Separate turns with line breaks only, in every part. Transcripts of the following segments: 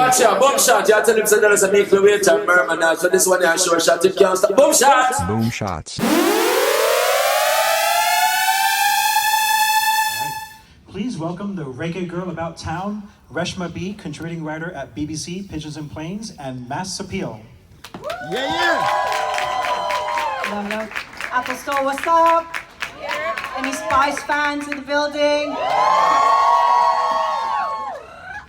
watch out, boom shot. You tell him say there's a make the way to Merman now. So this one is a short shot. It can't stop. Boom shot.
Boom shots.
Please welcome the reggae girl about town, Reshma B, contributing writer at BBC, Pigeons and Planes, and Mass Appeal.
Yeah.
Hello. Apple Store, what's up? Any Spice fans in the building?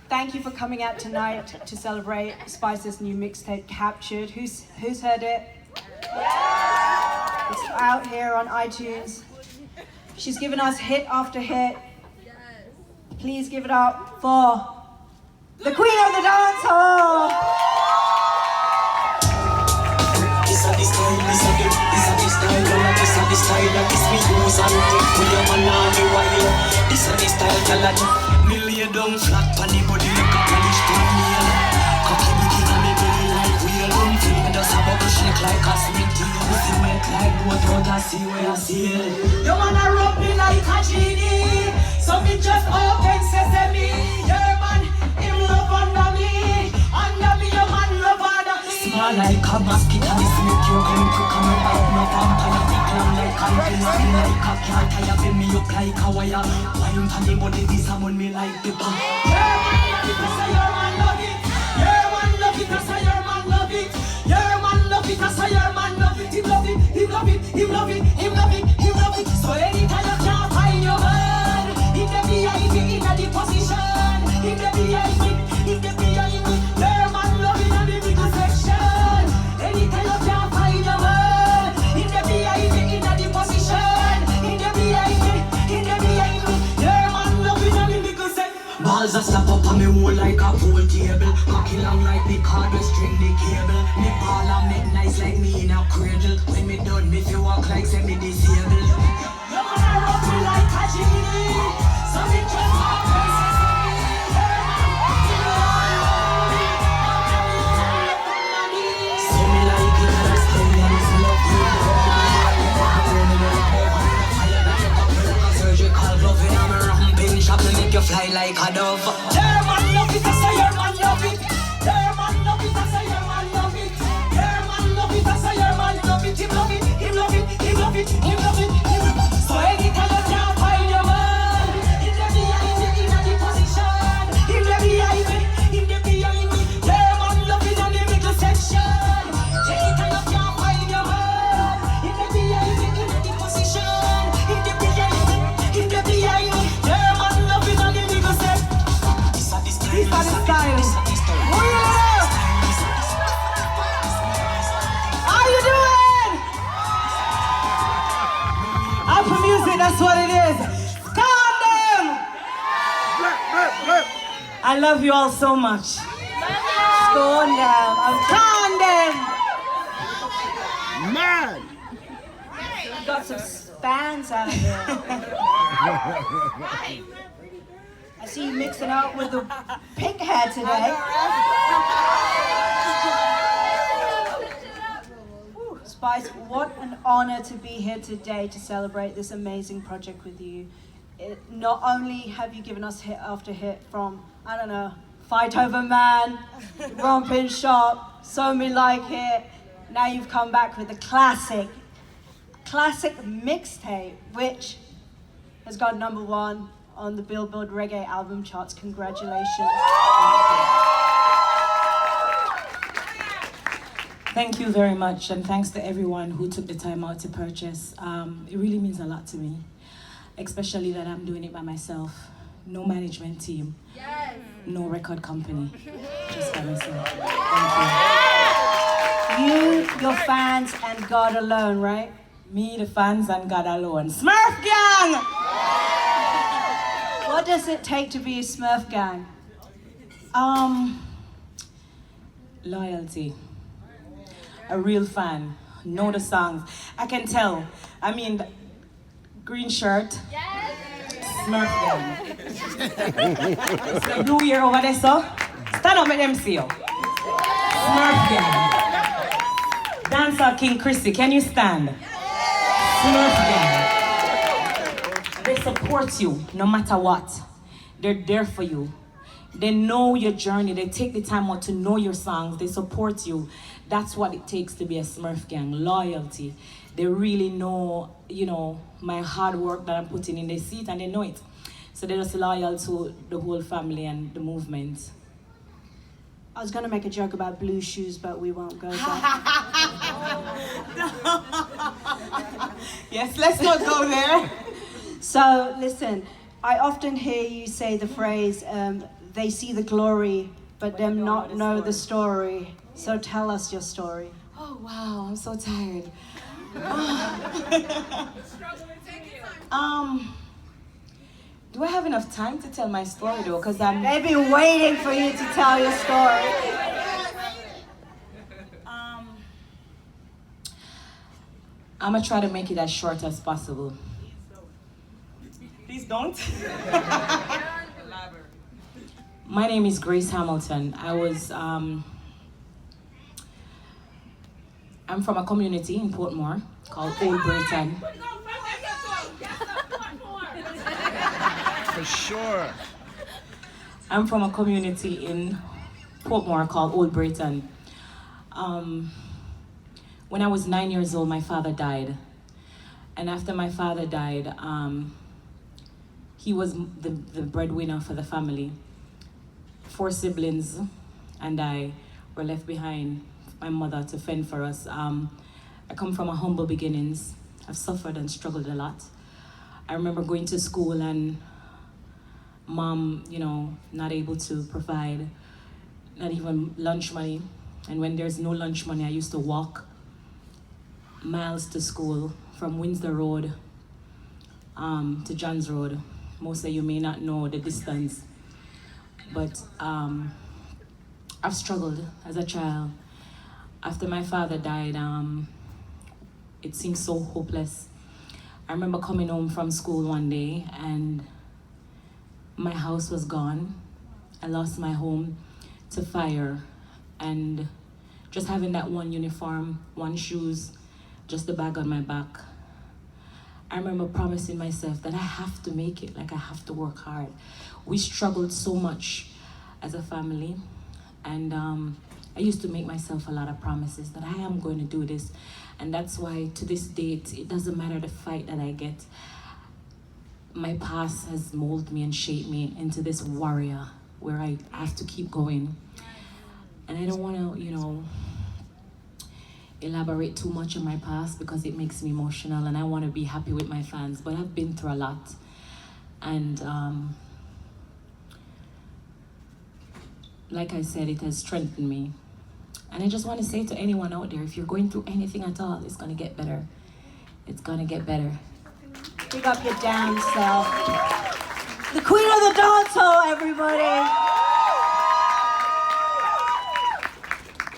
Thank you for coming out tonight to celebrate Spice's new mixtape, Captured. Who's heard it? It's out here on iTunes. She's given us hit after hit. Please give it up for the Queen of the Dance Hall.
Million down flat on the body like a Polish tornado. Cocky bikini on me belly like wheel. Feeling just a bubble shake like a sweet tea. Pussy wet like boat out a sea where I sail. You wanna rub me like a genie, so me just open sesame. Yeah man, him love under me, your man love under me. Small like a mosquito, this make you come quick and me out no vampire. Big long like a spin like a cat. I bend me up like a wire. Wine for the body, this a me like pepper. Yeah man, love it, I say your man love it. Yeah man, love it, I say your man love it. Yeah man, love it, I say your man love it. Him love it, him love it, him love it, him love it, him love it. So anytime you can't find your man, in the VIP, in the position, in the VIP, in the VIP. Yeah man, love it in the middle section. Anytime you can't find your man, in the VIP, in the position, in the VIP, in the VIP. Yeah man, love it in the middle section. Balls a slap up on me whole like a pool table. Cocky long like the cord with string the cable. Me ball and make nice like me in a cradle. When me done, me feel walk like semi disabled. You wanna rub me like a genie, so me just open sesame. So me like it and I stay and it's love you. Surgical glove in a ramping shop to make you fly like a dove. Yeah man love it, I say your man love it. Yeah man love it, I say your man love it. Yeah man love it, I say your man love it. Him love it, him love it, him love it, him love it, him love it. So anytime you can't find your man, in the VIP, in the position, in the VIP, in the VIP. Yeah man love it on the middle section. Anytime you can't find your man, in the VIP, in the position, in the VIP, in the VIP. Yeah man love it on the middle section. This is the style. Oh yeah! How you doing? Apple Music, that's what it is. Condom! I love you all so much. Condom. I'm condom.
Man.
We got some fans out here. I see you mixing up with the pink hair today. Spice, what an honor to be here today to celebrate this amazing project with you. Not only have you given us hit after hit from, I don't know, Fight Over Man, Rompin' Shop, So Me Like It, now you've come back with a classic mixtape, which has got #1 on the Billboard Reggae album charts. Congratulations.
Thank you very much, and thanks to everyone who took the time out to purchase. It really means a lot to me, especially that I'm doing it by myself. No management team, no record company, just by myself. Thank
You, your fans, and God alone, right?
Me, the fans, and God alone. Smurf Gang!
What does it take to be a Smurf Gang?
Loyalty. A real fan. Know the songs. I can tell. I mean, green shirt. Smurf Gang. It's the blue here over there, so. Stand up with them, see you. Smurf Gang. Dancer King Chrissy, can you stand? Smurf Gang. They support you no matter what. They're there for you. They know your journey. They take the time out to know your songs. They support you. That's what it takes to be a Smurf gang. Loyalty. They really know, you know, my hard work that I'm putting in. They see it and they know it. So they're just loyal to the whole family and the movement.
I was going to make a joke about blue shoes, but we won't go there.
Yes, let's not go there.
So, listen, I often hear you say the phrase, they see the glory, but them not know the story. So tell us your story.
Oh, wow, I'm so tired. Do I have enough time to tell my story though? Because
They've been waiting for you to tell your story.
I'm gonna try to make it as short as possible. Please don't. My name is Grace Hamilton. I'm from a community in Portmore called Old Britain.
For sure.
I'm from a community in Portmore called Old Britain. When I was 9 years old, my father died. And after my father died, he was the breadwinner for the family. 4 siblings and I were left behind, my mother to fend for us. I come from a humble beginnings. I've suffered and struggled a lot. I remember going to school and mom, you know, not able to provide, not even lunch money. And when there's no lunch money, I used to walk miles to school from Windsor Road to Johns Road. Most of you may not know the distance, but I've struggled as a child. After my father died, it seemed so hopeless. I remember coming home from school one day and my house was gone. I lost my home to fire, and just having that one uniform, one shoes, just the bag on my back. I remember promising myself that I have to make it, like I have to work hard. We struggled so much as a family, and I used to make myself a lot of promises that I am going to do this. And that's why to this date, it doesn't matter the fight that I get. My past has molded me and shaped me into this warrior where I have to keep going. And I don't want to, you know, elaborate too much on my past because it makes me emotional and I want to be happy with my fans, but I've been through a lot. And like I said, it has strengthened me. And I just want to say to anyone out there, if you're going through anything at all, it's going to get better. It's going to get better.
Pick up your damn self. The queen of the dance hall, everybody.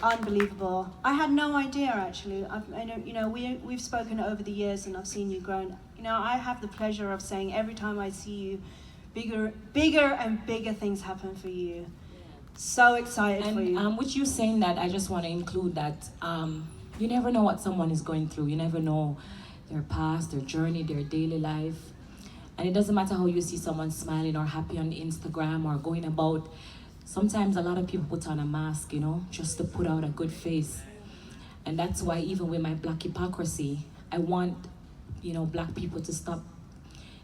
Unbelievable. I had no idea, actually. I know, you know, we've spoken over the years and I've seen you grow. You know, I have the pleasure of saying every time I see you, bigger and bigger things happen for you. So excited for you.
With you saying that, I just want to include that you never know what someone is going through. You never know their past, their journey, their daily life. And it doesn't matter how you see someone smiling or happy on Instagram or going about. Sometimes a lot of people put on a mask, you know, just to put out a good face. And that's why even with my black hypocrisy, I want, you know, black people to stop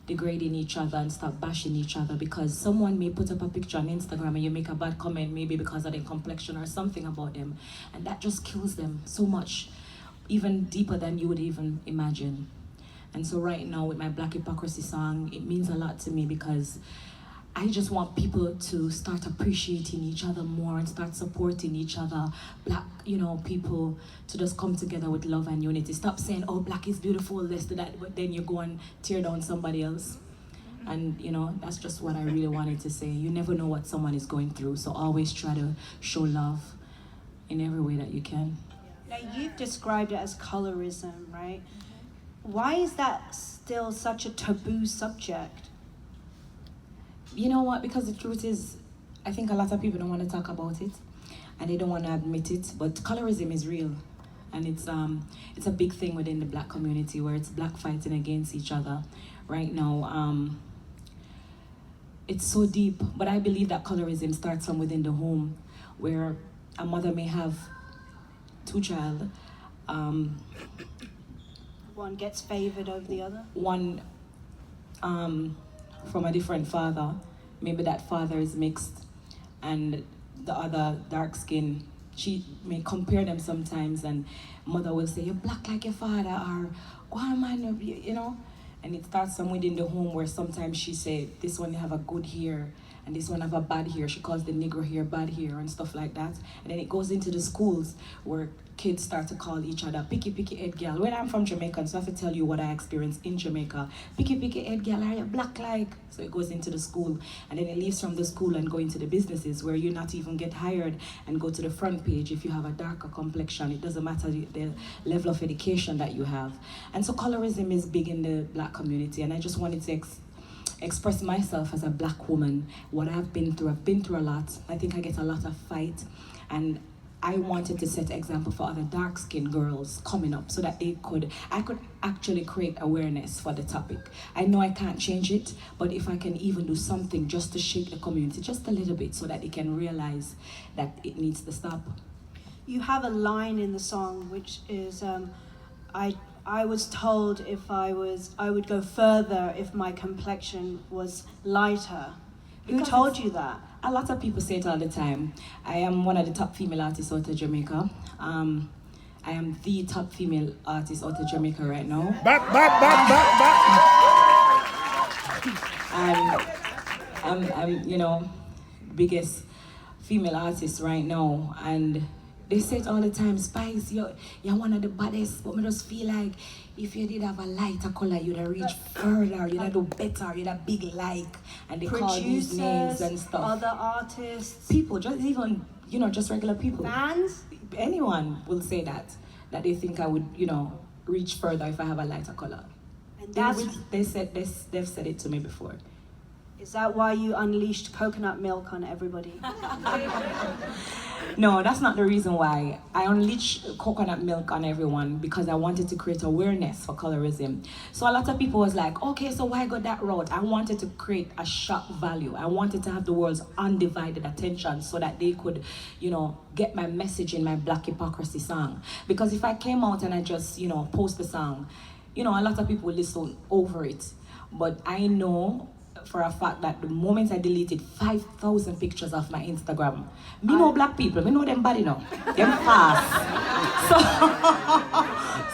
degrading each other and stop bashing each other, because someone may put up a picture on Instagram and you make a bad comment maybe because of their complexion or something about them, and that just kills them so much, even deeper than you would even imagine. And so right now with my Black Hypocrisy song, it means a lot to me because I just want people to start appreciating each other more and start supporting each other. Black, you know, people to just come together with love and unity. Stop saying, oh, black is beautiful, this, that, but then you go and tear down somebody else. And, you know, that's just what I really wanted to say. You never know what someone is going through, so always try to show love in every way that you can.
Now, you've described it as colorism, right? Why is that still such a taboo subject?
You know what? Because the truth is, I think a lot of people don't want to talk about it, and they don't want to admit it. But colorism is real, and it's a big thing within the black community where it's black fighting against each other. Right now, it's so deep, but I believe that colorism starts from within the home, where a mother may have two child,
One gets favored over the other.
one from a different father. Maybe that father is mixed, and the other dark skin. She may compare them sometimes, and mother will say, "You're black like your father," or "Go on, man, you know." And it starts from within the home, where sometimes she say, "This one have a good hair, and this one have a bad hair." She calls the Negro hair bad hair and stuff like that. And then it goes into the schools where kids start to call each other picky picky head girl. When I'm from Jamaica, so I have to tell you what I experienced in Jamaica. Picky picky head girl, are you black like? So it goes into the school, and then it leaves from the school and go into the businesses where you not even get hired and go to the front page if you have a darker complexion. It doesn't matter the level of education that you have. And so colorism is big in the black community, and I just wanted to express myself as a black woman, what I've been through. I've been through a lot. I think I get a lot of fight, and I wanted to set an example for other dark-skinned girls coming up so that I could actually create awareness for the topic. I know I can't change it, but if I can even do something just to shake the community just a little bit so that they can realize that it needs to stop.
You have a line in the song which is, I was told I would go further if my complexion was lighter. Who
Because
told you that?
A lot of people say it all the time. I am one of the top female artists out of Jamaica. I am the top female artist out of Jamaica right now.
Back.
I'm biggest female artist right now, and they say it all the time, Spice, you're one of the baddest, but I just feel like if you did have a lighter color, you'd have reached further, you'd have do better, you'd have big like, and they call these names and stuff.
Other artists,
People, just even, just regular people.
fans.
Anyone will say that they think I would, reach further if I have a lighter color.
And
They've said it to me before.
is that why you unleashed coconut milk on everybody?
No, that's not the reason why. I unleashed coconut milk on everyone because I wanted to create awareness for colorism. So a lot of people was like, okay, so why go that route? I wanted to create a shock value. I wanted to have the world's undivided attention so that they could, get my message in my Black Hypocrisy song. Because if I came out and I just, post the song, a lot of people will listen over it. But I know for a fact that the moment I deleted 5,000 pictures off my Instagram, me know black people, me know them body now. Them fast.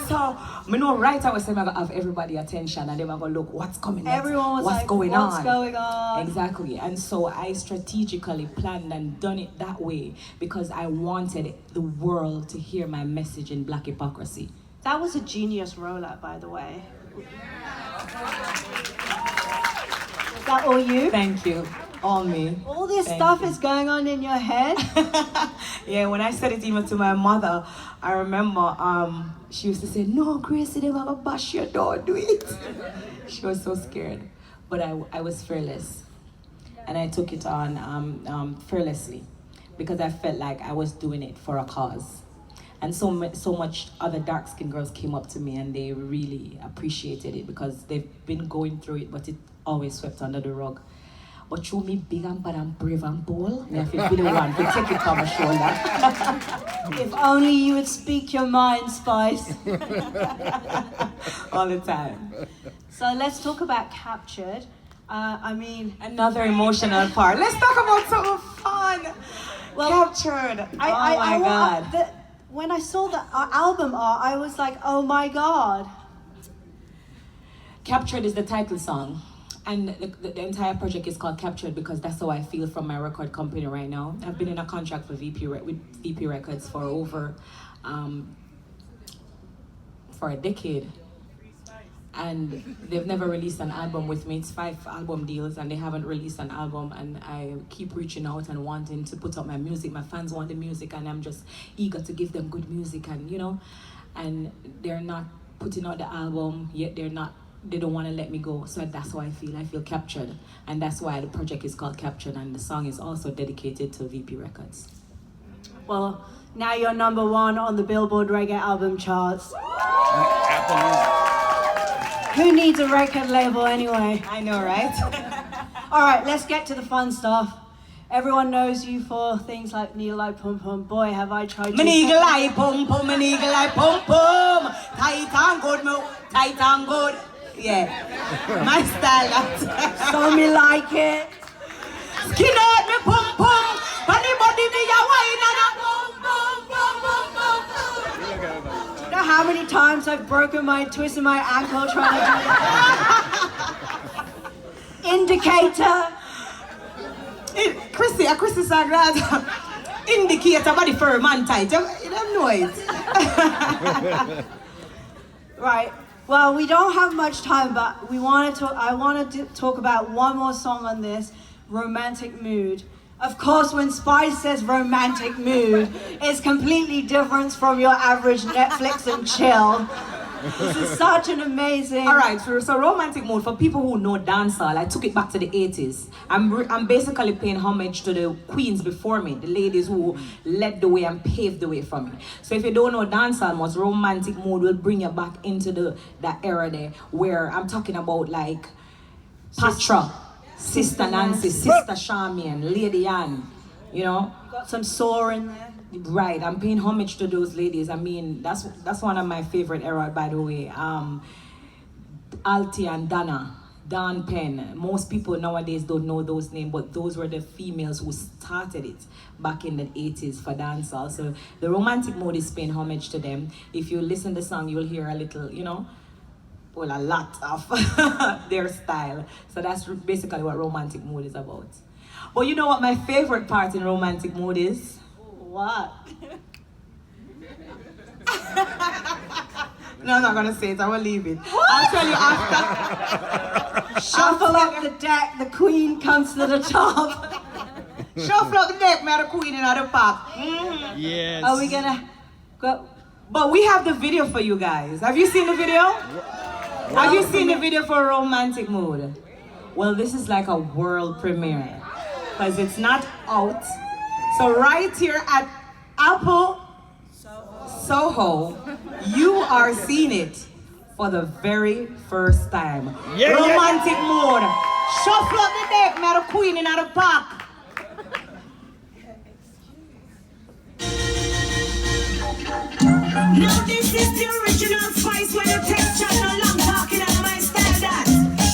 So me know right away say I'm gonna have everybody attention and then I'm gonna look what's coming next.
Everyone was
what's
like,
going
what's
on.
going on?
Exactly. And so I strategically planned and done it that way because I wanted the world to hear my message in Black Hypocrisy.
That was a genius rollout, by the way. Is that all you?
Thank you. All me.
All this
Thank
stuff
you.
is going on in your head?
Yeah, when I said it even to my mother, I remember she used to say, "No, Gracie, they're gonna bash your door, do it." She was so scared. But I was fearless. And I took it on fearlessly because I felt like I was doing it for a cause. And so much other dark-skinned girls came up to me and they really appreciated it because they've been going through it, but it always swept under the rug. But through me big and bad and brave and bold, I feel the one to take it on my shoulder.
If only you would speak your mind, Spice.
All the time.
So let's talk about Captured.
Another emotional part. Let's talk about something fun. Captured. Oh my God.
When I saw the album art, I was like, oh my God.
Captured is the title song. And the entire project is called Captured because that's how I feel from my record company right now. I've been in a contract with VP Records for over for a decade. And they've never released an album with me. It's 5 album deals and they haven't released an album, and I keep reaching out and wanting to put up my music. My fans want the music and I'm just eager to give them good music, and and they're not putting out the album yet. They don't want to let me go. So that's how I feel captured, and that's why the project is called Captured, and the song is also dedicated to VP Records.
Well, now you're #1 on the Billboard Reggae album charts. Who needs a record label anyway?
I know, right?
All right, let's get to the fun stuff. Everyone knows you for things like Neil I Pum Pum. Boy, have I tried
Man eagle eye pum pum, man eagle eye pum pum. Tight and good, tight and good. Yeah, my style.
So me like it.
Skin out me pum pum. Anybody me a wine and a pum pum pum pum pum.
Do you know how many times I've broken twisted my ankle trying to do indicator.
Chrissy sang that. Indicator body for man tight. You don't know it.
Right. Well, we don't have much time, but I wanted to talk about one more song on this, Romantic Mood. Of course, when Spice says romantic mood, it's completely different from your average Netflix and chill. This is such an amazing...
All right, so romantic mood, for people who know dancehall, I took it back to the 80s. I'm basically paying homage to the queens before me, the ladies who led the way and paved the way for me. So if you don't know dancehall much, romantic mood will bring you back into that era there, where I'm talking about like Patra, Sister Nancy, Sister Charmian, Lady Anne, you know?
Got some soar in there.
Right, I'm paying homage to those ladies. I mean, that's one of my favorite era, by the way. Alti and Dana, Dawn Penn. Most people nowadays don't know those names, but those were the females who started it back in the 80s for dancehall. So the romantic mode is paying homage to them. If you listen to the song, you'll hear a little, you know, well, a lot of their style. So that's basically what romantic mood is about. But you know what my favorite part in romantic mood is?
What?
No, I'm not gonna say it. I will leave it. I'll tell you after.
Shuffle up the deck, the queen comes to the top.
Shuffle up the deck, man, the queen in the park.
Yes.
Are we gonna go?
But we have the video for you guys. Have you seen the video? Have you seen the video for Romantic Mood? Well, this is like a world premiere because it's not out. So right here at Apple Soho, you are seeing it for the very first time.
Yeah,
Romantic Mood. Shuffle up the deck, man, the queen in the park.
Now this is the original Spice where the texture no long talking and my style that.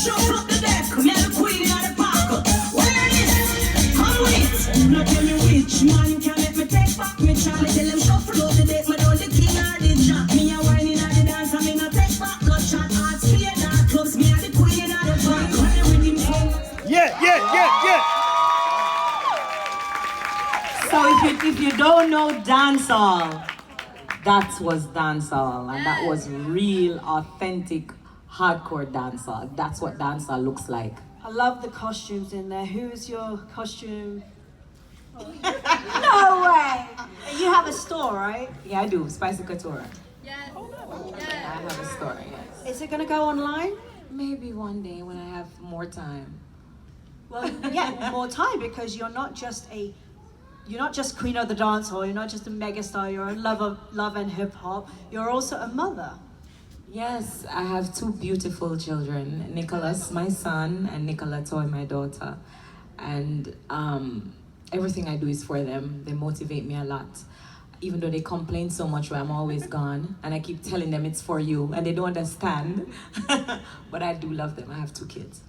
Shuffle up the deck, me the queen in the park. Where is? Come with. Now tell me which man can make me take back me Charlie. Tell him shuffle up the deck, me know the king or the jack. Me a wine in the dance and me no take back no shot. Art spear that clubs, me a the queen in the park. Where with him from?
Yeah.
So if you don't know dancehall, that was dancehall, and that was real, authentic, hardcore dancehall. That's what dancehall looks like.
I love the costumes in there. Who's your costume? No way! You have a store, right?
Yeah, I do. Spicy Couture. Yes. I have a store, yes.
Is it gonna go online?
Maybe one day when I have more time.
Well, yeah, more time, because you're not just queen of the dance hall, you're not just a megastar, you're a love and hip hop, you're also a mother.
Yes, I have two beautiful children, Nicholas, my son, and Nicola Toy, my daughter. And everything I do is for them. They motivate me a lot. Even though they complain so much where I'm always gone, and I keep telling them it's for you, and they don't understand. But I do love them. I have two kids.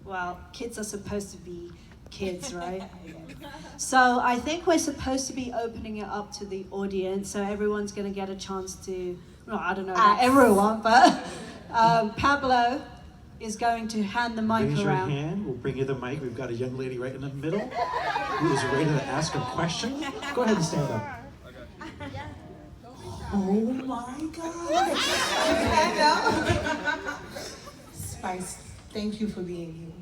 Well, kids are supposed to be kids, right? So I think we're supposed to be opening it up to the audience, so everyone's going to get a chance to, well, I don't know about everyone, but Pablo is going to hand the mic
Raise
around.
your hand, we'll bring you the mic. We've got a young lady right in the middle who is ready to ask a question. Go ahead and stand up.
Oh my God. Spice, thank you for being you.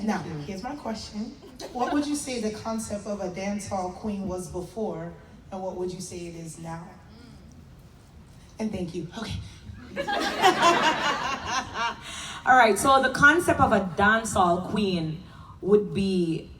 Now, here's my question. What would you say the concept of a dancehall queen was before, and what would you say it is now? And thank you. Okay.
All right, so the concept of a dancehall queen would be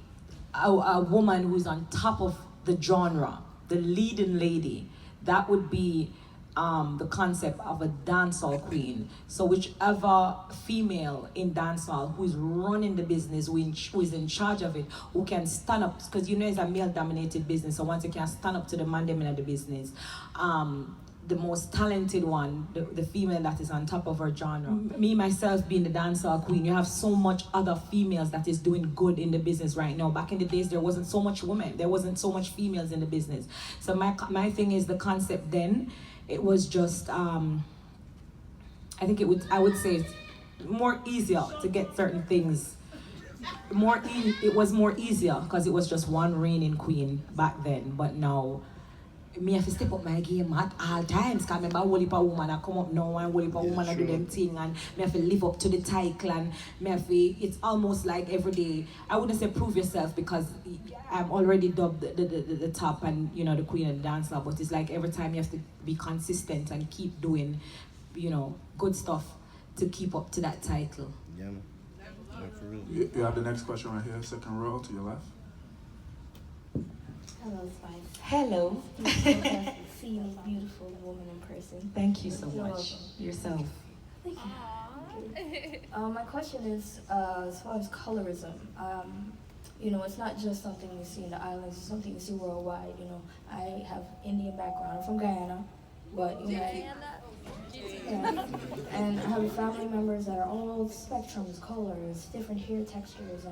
a woman who's on top of the genre, the leading lady. That would be the concept of a dancehall queen. So whichever female in dancehall who is running the business, who is in charge of it, who can stand up, because you know it's a male-dominated business, so once you can stand up to the man them in the business, the most talented one, the female that is on top of her genre. Me, myself, being the dancehall queen, you have so much other females that is doing good in the business right now. Back in the days, there wasn't so much women. There wasn't so much females in the business. So my thing is the concept then, it was just, I think I would say it's more easier to get certain things. It was more easier because it was just one reigning queen back then, but now, me have to step up my game at all times because remember whole heap of woman I come up now and whole heap of woman I do them thing and me have to live up to the title and me have to, it's almost like every day, I wouldn't say prove yourself because I'm already dubbed the top and you know the queen and the dancer, but it's like every time you have to be consistent and keep doing, you know, good stuff to keep up to that title.
Yeah, man. Yeah, for real.
You have the next question right here, second row to your left.
Hello, Spice.
Hello.
Fantastic seeing this beautiful woman in person.
Thank you so
You're
much.
welcome.
Yourself.
Thank you. My question is, as far as colorism, you know, it's not just something you see in the islands, it's something you see worldwide. You know, I have Indian background. I'm from Guyana, but you know, yeah. And I have family members that are all spectrums, colors, different hair textures,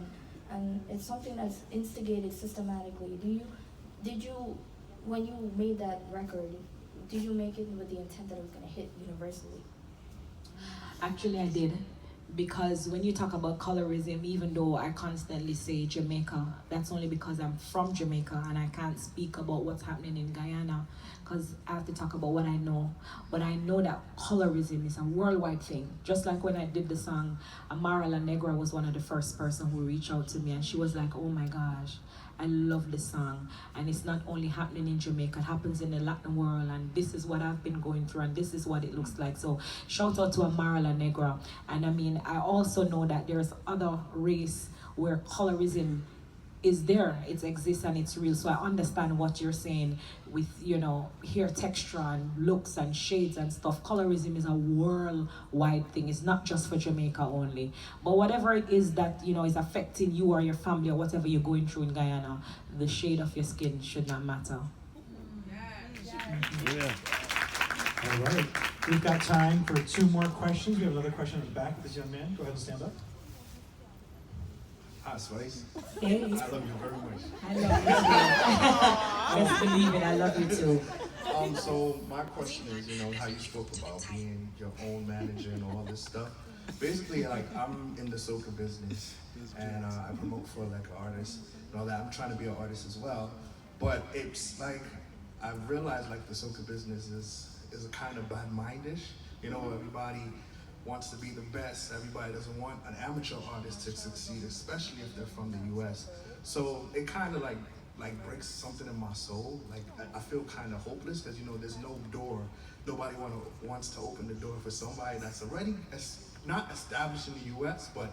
and it's something that's instigated systematically. Did you, when you made that record, did you make it with the intent that it was going to hit universally?
Actually, I did. Because when you talk about colorism, even though I constantly say Jamaica, that's only because I'm from Jamaica and I can't speak about what's happening in Guyana because I have to talk about what I know. But I know that colorism is a worldwide thing. Just like when I did the song, Amara La Negra was one of the first person who reached out to me and she was like, oh my gosh, I love this song. And it's not only happening in Jamaica, it happens in the Latin world and this is what I've been going through and this is what it looks like. So shout out to Amara La Negra. And I mean, I also know that there's other race where colorism is there, it exists and it's real. So I understand what you're saying with, you know, hair texture and looks and shades and stuff. Colorism is a worldwide thing. It's not just for Jamaica only. But whatever it is that, you know, is affecting you or your family or whatever you're going through in Guyana, the shade of your skin should not matter.
Yeah.
All right. We've got time for 2 more questions. We have another question in the back with this young man. Go ahead and stand up.
Hi, Spice.
Hey.
I love you very much.
I love you too. Best believe it, I love you too.
So my question is, you know, how you spoke about being your own manager and all this stuff. Basically, like, I'm in the soca business, and I promote for, like, artists and all that. I'm trying to be an artist as well, but it's like, I've realized, like, the soca business is a kind of bad-mindish. You know, everybody wants to be the best. Everybody doesn't want an amateur artist to succeed, especially if they're from the US. So it kind of like breaks something in my soul. Like, I feel kind of hopeless because, you know, there's no door. Nobody wants to open the door for somebody that's already not established in the US, but,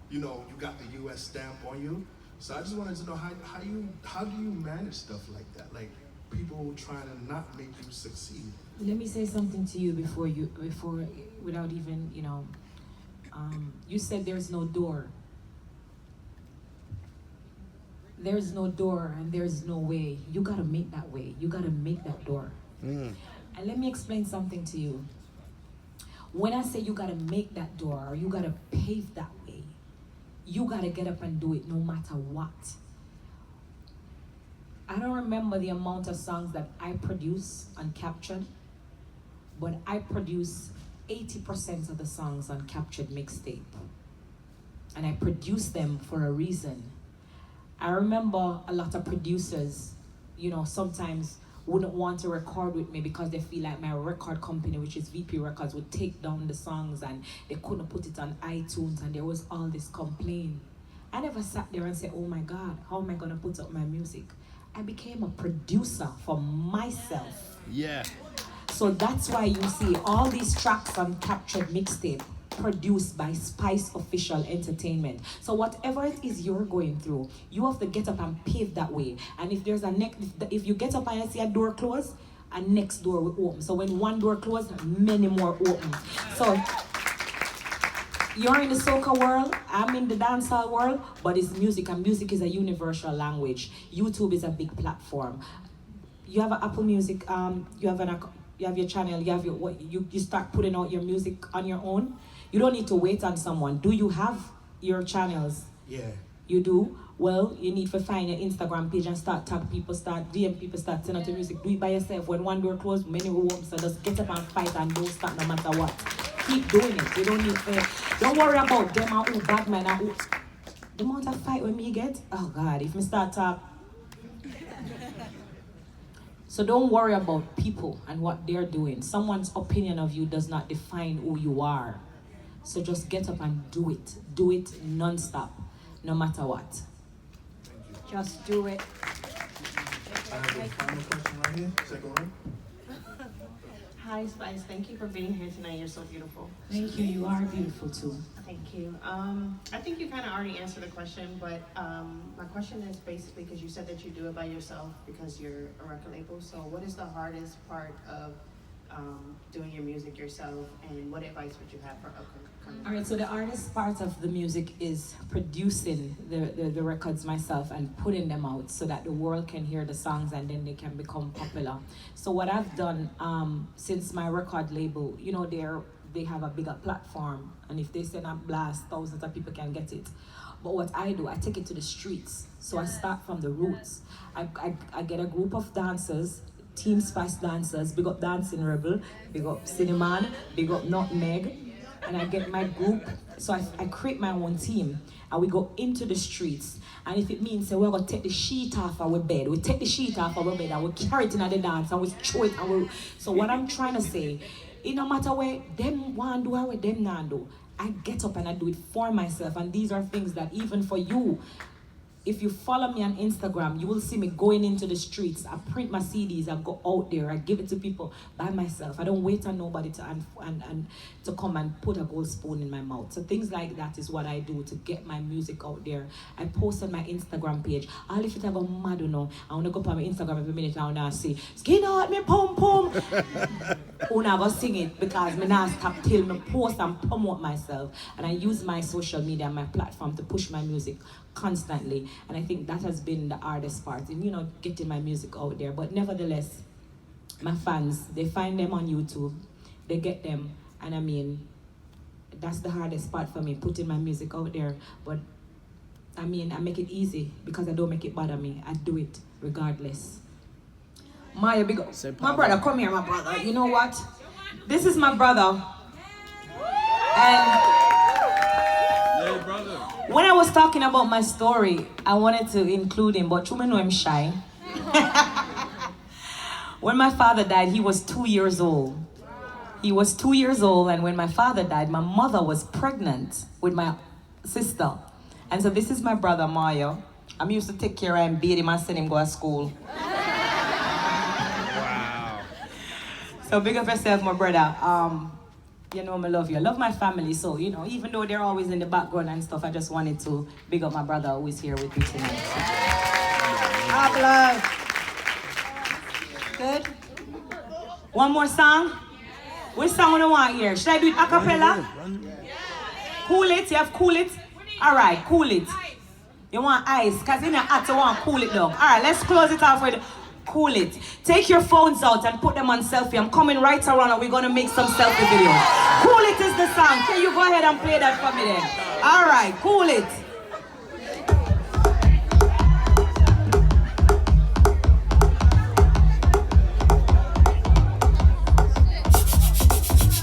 you know, you got the US stamp on you. So I just wanted to know how do you manage stuff like that? Like, people trying to not make you succeed.
Let me say something to you without even, you know, you said there's no door. There's no door and there's no way. You gotta make that way. You gotta make that door. And let me explain something to you. When I say you gotta make that door or you gotta pave that way, you gotta get up and do it no matter what. I don't remember the amount of songs that I produce and captured, but I produce 80% of the songs on captured mixtape. And I produce them for a reason. I remember a lot of producers, you know, sometimes wouldn't want to record with me because they feel like my record company, which is VP Records, would take down the songs and they couldn't put it on iTunes and there was all this complaint. I never sat there and said, oh my God, how am I gonna put up my music? I became a producer for myself.
Yeah.
So that's why you see all these tracks on captured mixtape produced by Spice Official Entertainment. So whatever it is you're going through, you have to get up and pave that way. And if there's if you get up and I see a door closed, and next door will open. So when one door closes, many more open. So you're in the soca world, I'm in the dancehall world, but it's music, and music is a universal language. YouTube is a big platform. You have an Apple Music, you have your channel, you start putting out your music on your own. You don't need to wait on someone. Do you have your channels?
Yeah.
You do? Well, you need to find your Instagram page and start tag people, start DM people, start sending out your music. Do it by yourself. When one door closed, many will open. So just get up and fight and don't stop no matter what. Keep doing it. You don't need to. Don't worry about them and who bad man and who. The amount of fight when me get, oh God, if me start talk. So don't worry about people and what they're doing. Someone's opinion of you does not define who you are. So just get up and do it. Do it non-stop, no matter what.
Just do it.
I have a final question right here, second row.
Hi Spice, thank you for being here tonight. You're so beautiful.
Thank you, you are beautiful too.
Thank you. I think you kind of already answered the question, but my question is basically because you said that you do it by yourself because you're a record label. So what is the hardest part of doing your music yourself, and what advice would you have for upcoming?
All right, so the hardest part of the music is producing the records myself and putting them out so that the world can hear the songs and then they can become popular. So what I've done since my record label, you know, they have a bigger platform, and if they send a blast, thousands of people can get it. But what I do, I take it to the streets. So I start from the roots. I get a group of dancers, Team Spice dancers, big up Dancing Rebel, big up Cinnamon, big up Nutmeg, and I get my group, so I create my own team, and we go into the streets, and if it means we're going to take the sheet off our bed, we take the sheet off our bed, and we carry it in the dance, and we throw it, so what I'm trying to say, it no matter where them want to do or where them not do, I get up and I do it for myself, and these are things that even for you, if you follow me on Instagram, you will see me going into the streets. I print my CDs, I go out there, I give it to people by myself. I don't wait on nobody to come and put a gold spoon in my mouth. So things like that is what I do to get my music out there. I post on my Instagram page. All if it ever mad, you know, I want to go up on my Instagram every minute and I say, skin out me pum pum. I never sing it because me not stop till me post and promote myself. And I use my social media and my platform to push my music constantly, and I think that has been the hardest part in, you know, getting my music out there. But nevertheless, my fans, they find them on YouTube, they get them, and I mean, that's the hardest part for me, putting my music out there. But I mean, I make it easy because I don't make it bother me. I do it regardless. Maya, big up. My brother, come here, my brother. You know what? This is my brother, and when I was talking about my story, I wanted to include him, but you know I'm shy. When my father died, he was 2 years old. He was 2 years old, and when my father died, my mother was pregnant with my sister. And so this is my brother, Mario. I'm used to take care of him, beat him, and send him go to school. Wow. So big up yourself, my brother. You know, I love you. I love my family, so, you know, even though they're always in the background and stuff, I just wanted to big up my brother who is here with me tonight. Applause. Good? One more song? Which song do you want here? Should I do it a cappella? Cool it? You have cool it? All right, cool it. You want ice? Because in the hot, you want cool it down. All right, let's close it off with cool it. Take your phones out and put them on selfie. I'm coming right around and we're going to make some selfie videos. Cool it is the song. Can you go ahead and play that for me then? All right, cool it.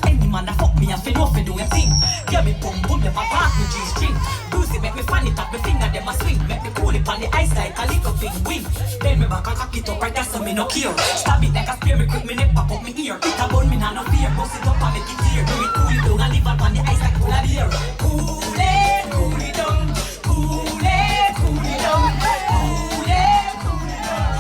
Any man that fuck me, I feel no fi do a thing. Yeah, me boom boom, them a pass me G-string. Use it, make me fan it up, me finger them a swing. Make me cool it on the ice like a little thing wing. Then me back and cock it up right there so me no care. Stab it like a spear, me quick me neck pop up me ear. It a bun me nah no fear, bust it up and make it tear. Do it cool it down and leave it on the ice like full of beer. Cool it down, cool it down, cool it down.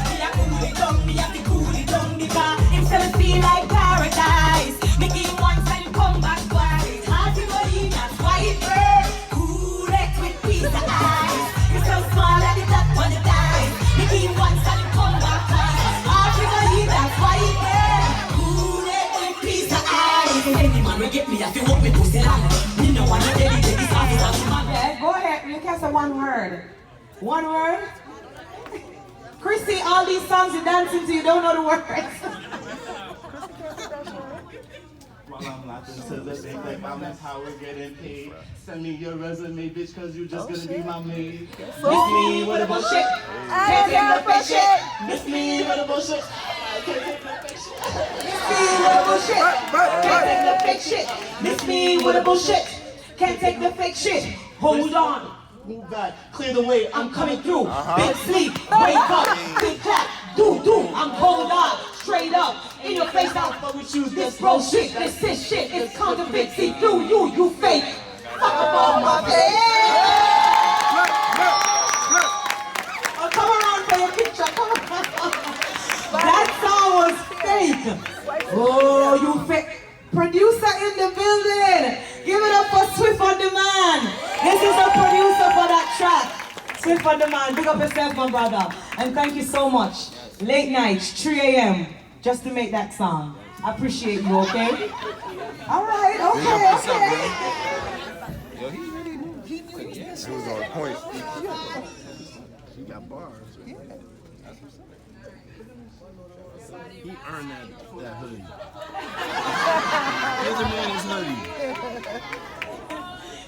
Me a cool it down, me a fi cool it down because him say me feel like paradise. Me give him once and him come back twice. Hard to believe that's why it burns. Cool it with peace of eyes. You're so small at the top on the dice. Me give him once and him come back twice. Hard to believe that's why it burns.
just a one word. One word? Chrissy, all these songs you're dancing to, you don't know the words.
While I'm laughing to the bank like that's how we're getting paid. Send me your resume, bitch, cause you just gonna be my maid. Miss me with a bullshit. Can't take no fake shit. Miss me with a bullshit. Can't take no fake shit. Miss me with a bullshit. Can't take no fake shit. Miss me with a bullshit. Can't take the fake shit. Hold on. Move back, clear the way, I'm coming through. Big sleep, wake up, big clap, do, I'm hold on, straight up, in your face, I'll fuck with you. This bro shit, this is shit, it's counterfeit, see through you fake. Fuck up on my face. Oh, come around for your picture, come on. That song was fake. Oh, you fake. Producer in the building. Give it up for Swift on Demand. This is the producer for that track. Swift on Demand. Big up yourself, my brother. And thank you so much. Late nights, 3 a.m. just to make that song. I appreciate you, okay? All right, okay.
Yo, he really knew. It was on point. He got bars. He earned that hoodie. Here's a man's hoodie.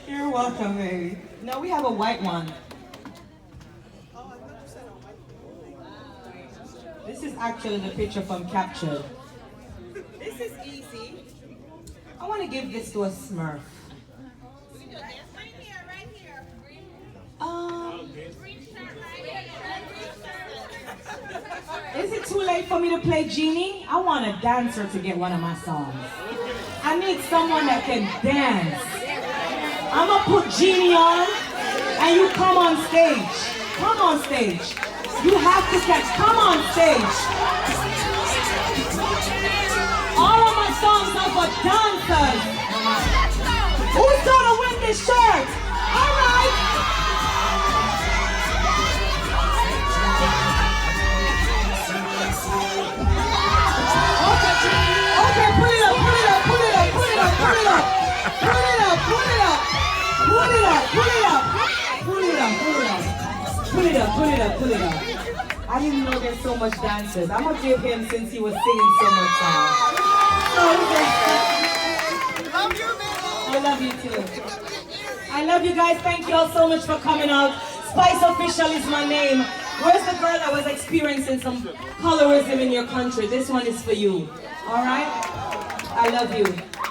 You're welcome, baby. No, we have a white one. This is actually the picture from Captured. This is easy. I want to give this to a Smurf. Is it too late for me to play Genie? I want a dancer to get one of my songs. I need someone that can dance. I'm gonna put Genie on and you come on stage. Come on stage. You have to catch. Come on stage. All of my songs are for dancers. Who's gonna win this shirt? All right. Okay, put it up. I didn't know there's so much dancers. I'm gonna give him since he was singing so much songs.
Love you, man.
I love you too. I love you guys. Thank you all so much for coming out. Spice Official is my name. Where's the girl that was experiencing some colorism in your country? This one is for you. All right? I love you.